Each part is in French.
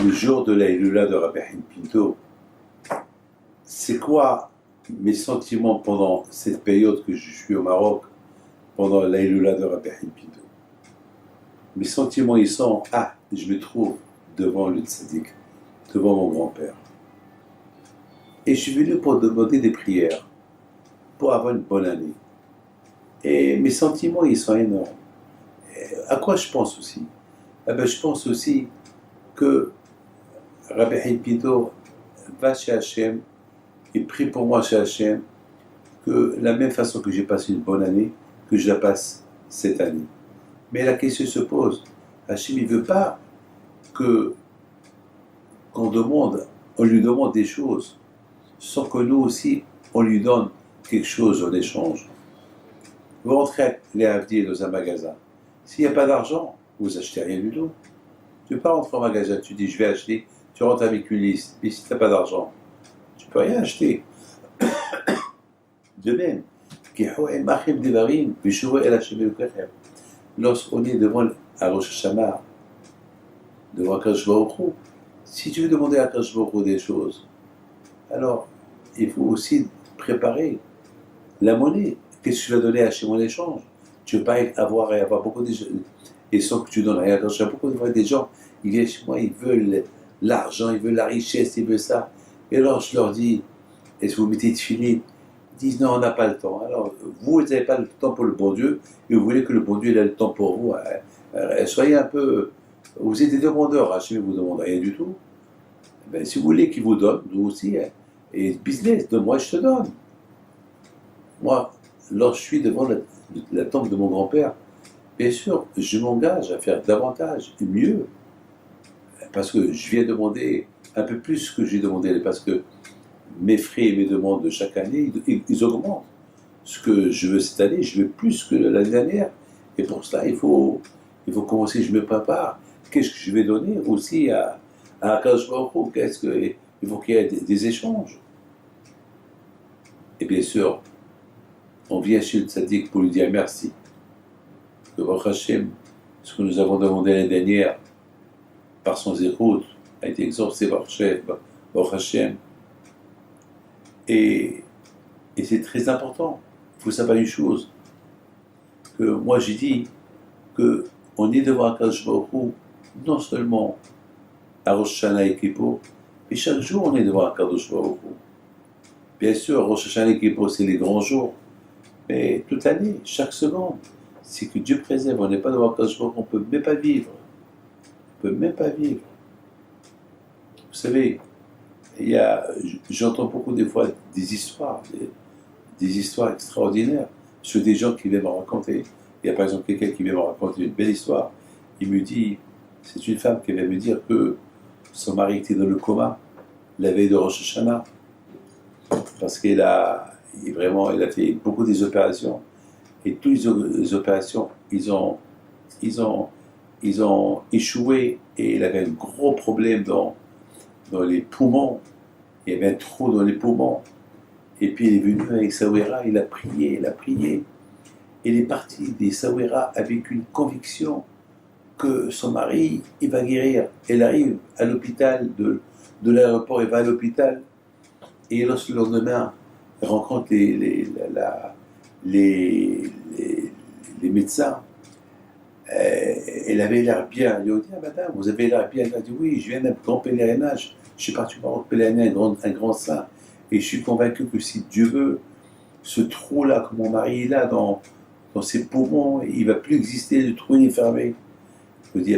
le jour de la Hilula de Rabbi Haïm Pinto, c'est quoi mes sentiments pendant cette période que je suis au Maroc, pendant la Hilula de Rabbi Haïm Pinto? Mes sentiments, ils sont, je me trouve devant le tzaddik, devant mon grand-père. Et je suis venu pour demander des prières, pour avoir une bonne année. Et mes sentiments, ils sont énormes. Et à quoi je pense aussi? Je pense aussi que Rabbi Haïm Pinto va chez Hachem et prie pour moi chez Hachem, que la même façon que j'ai passé une bonne année, que je la passe cette année. Mais la question se pose, Hachem, il ne veut pas qu'on lui demande des choses, sans que nous aussi, on lui donne quelque chose en échange. Vous rentrez à les Havdi dans un magasin. S'il n'y a pas d'argent, vous achetez rien du tout. Tu ne peux pas rentrer au magasin, tu dis je vais acheter, tu rentres avec une liste. Et si tu n'as pas d'argent, tu ne peux rien acheter. De même, lorsqu'on est devant à Rosh Hashanah, devant Akadosh Baruch Hu, si tu veux demander à Akadosh Baruch Hu des choses, alors il faut aussi préparer la monnaie. Qu'est-ce que tu vas donner à Hachem en échange? Tu ne veux pas avoir beaucoup de gens, et sans que tu donnes rien. J'ai beaucoup de fois des gens, ils viennent chez moi, ils veulent l'argent, ils veulent la richesse, ils veulent ça. Et alors je leur dis, est-ce que vous mettez de filet? Ils disent non, on n'a pas le temps. Alors vous n'avez pas le temps pour le bon Dieu, et vous voulez que le bon Dieu ait le temps pour vous. Soyez un peu, vous êtes des demandeurs, Hachem ne vous demande rien du tout. Si vous voulez qu'il vous donne, nous aussi, et business, donne-moi, je te donne. Moi, lorsque je suis devant la tombe de mon grand-père, bien sûr, je m'engage à faire davantage, mieux, parce que je viens demander un peu plus que j'ai demandé, parce que mes frais et mes demandes de chaque année, ils augmentent. Ce que je veux cette année, je veux plus que l'année dernière, et pour cela, il faut commencer, je me prépare. Qu'est-ce que je vais donner aussi à Akadosh Baruch Hu? Il faut qu'il y ait des échanges. Et bien sûr, on vient chez le tzaddik pour lui dire merci. Que Baruch Hashem, ce que nous avons demandé l'année dernière, par son zérout, a été exaucé par Baruch Hashem. Et c'est très important. Il faut savoir une chose, que moi j'ai dit qu'on est devant Akadosh Baruch Hu, non seulement à Rosh Hashanah et Kippour, mais chaque jour on est devant Akadosh Baruch Hu. Bien sûr, Rosh Hashanah et Kippour, c'est les grands jours, mais toute l'année, chaque seconde, c'est que Dieu préserve, on n'est pas devant Akadosh Baruch Hu, on ne peut même pas vivre. On ne peut même pas vivre. Vous savez, j'entends beaucoup des fois des histoires extraordinaires sur des gens qui viennent me raconter. Il y a par exemple quelqu'un qui vient me raconter une belle histoire. Il me dit, c'est une femme qui vient me dire que son mari était dans le coma la veille de Rosh Hashanah parce qu'elle a fait beaucoup des opérations et toutes les opérations ils ont échoué et il avait un gros problème dans les poumons. Il y avait un trou dans les poumons. Et puis il est venu avec Sawera, il a prié. Il est parti des Sawera avec une conviction que son mari, il va guérir. Elle arrive à l'hôpital de l'aéroport, elle va à l'hôpital. Et lorsque le lendemain, elle rencontre les médecins, elle avait l'air bien. Elle lui a dit, madame, vous avez l'air bien. Elle a dit, oui, je viens d'un grand pèlerinage. Je suis parti au pèlerinage, un grand saint. Et je suis convaincu que si Dieu veut, ce trou-là que mon mari est là dans ses poumons, il ne va plus exister, le trou est fermé. Je me dis,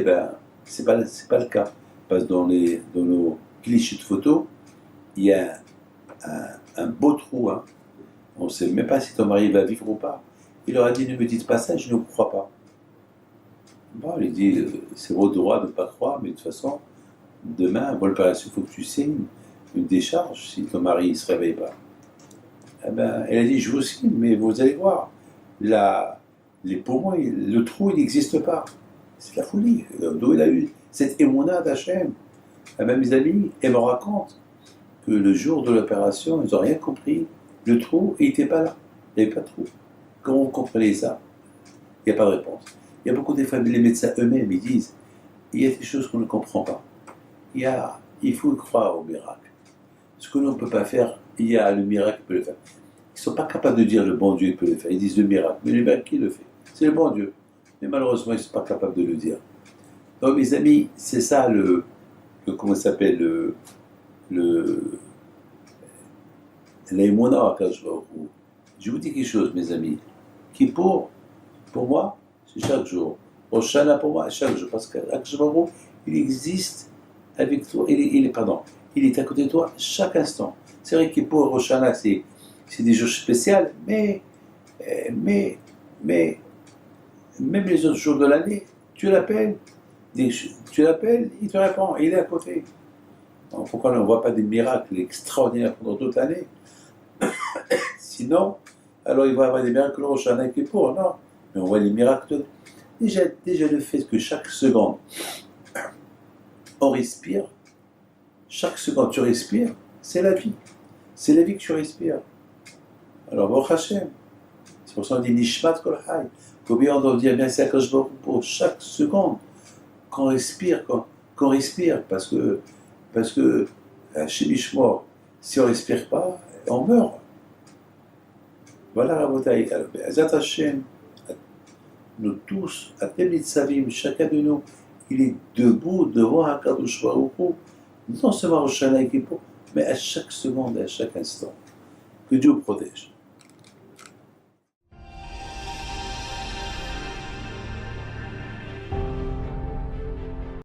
c'est pas le cas. Parce que dans nos clichés de photos, il y a un beau trou. Hein. On ne sait même pas si ton mari va vivre ou pas. Il leur a dit, ne me dites pas ça, je ne vous crois pas. Bon, il dit, c'est votre droit de ne pas croire, mais de toute façon, demain, avant l'opération, il faut que tu signes une décharge si ton mari ne se réveille pas. Elle a dit, je vous signe, mais vous allez voir, les poumons, le trou, il n'existe pas. C'est la folie. D'où il a eu cette émouna d'Hachem. Mes amis, elle me raconte que le jour de l'opération, ils n'ont rien compris. Le trou, il n'était pas là. Il n'y avait pas de trou. Comment vous comprenez ça? Il n'y a pas de réponse. Il y a beaucoup de fois, les médecins eux-mêmes, ils disent, il y a des choses qu'on ne comprend pas. Il faut croire au miracle. Ce que l'on ne peut pas faire, il y a le miracle qui peut le faire. Ils ne sont pas capables de dire le bon Dieu peut le faire. Ils disent le miracle. Mais le miracle, qui le fait? C'est le bon Dieu. Mais malheureusement, ils ne sont pas capables de le dire. Donc, mes amis, c'est ça comment ça s'appelle, l'aïmouna à Akadosh Baruch Hu. Je vous dis quelque chose, mes amis. Kippour, pour moi, c'est chaque jour. Oshana, pour moi, chaque jour. Parce qu'Akadosh Baruch Hu, il existe avec toi, il est à côté de toi chaque instant. C'est vrai que pour Roshana, c'est des jours spéciaux, mais même les autres jours de l'année, tu l'appelles, il te répond, il est à côté. Donc, pourquoi on ne voit pas des miracles extraordinaires pendant toute l'année? Sinon, alors il va y avoir des miracles Roshana et Kippour, non. Mais on voit des miracles. Déjà le fait que chaque seconde, on respire, chaque seconde tu respires, c'est la vie. C'est la vie que tu respires. Alors, Baruch Hashem. C'est pour ça qu'on dit Nishmat Kol Hay. Combien on doit dire merci à Akadosh Baruch Hu pour chaque seconde qu'on respire, parce que chez Mishmor, si on ne respire pas, on meurt. Voilà, Rabotai. Alors, Be'ezat Hashem, nous tous, à Temit Savim, chacun de nous, il est debout devant Akadosh Baruch Hu, non seulement au Shana et Kippour, mais à chaque seconde, à chaque instant. Que Dieu protège.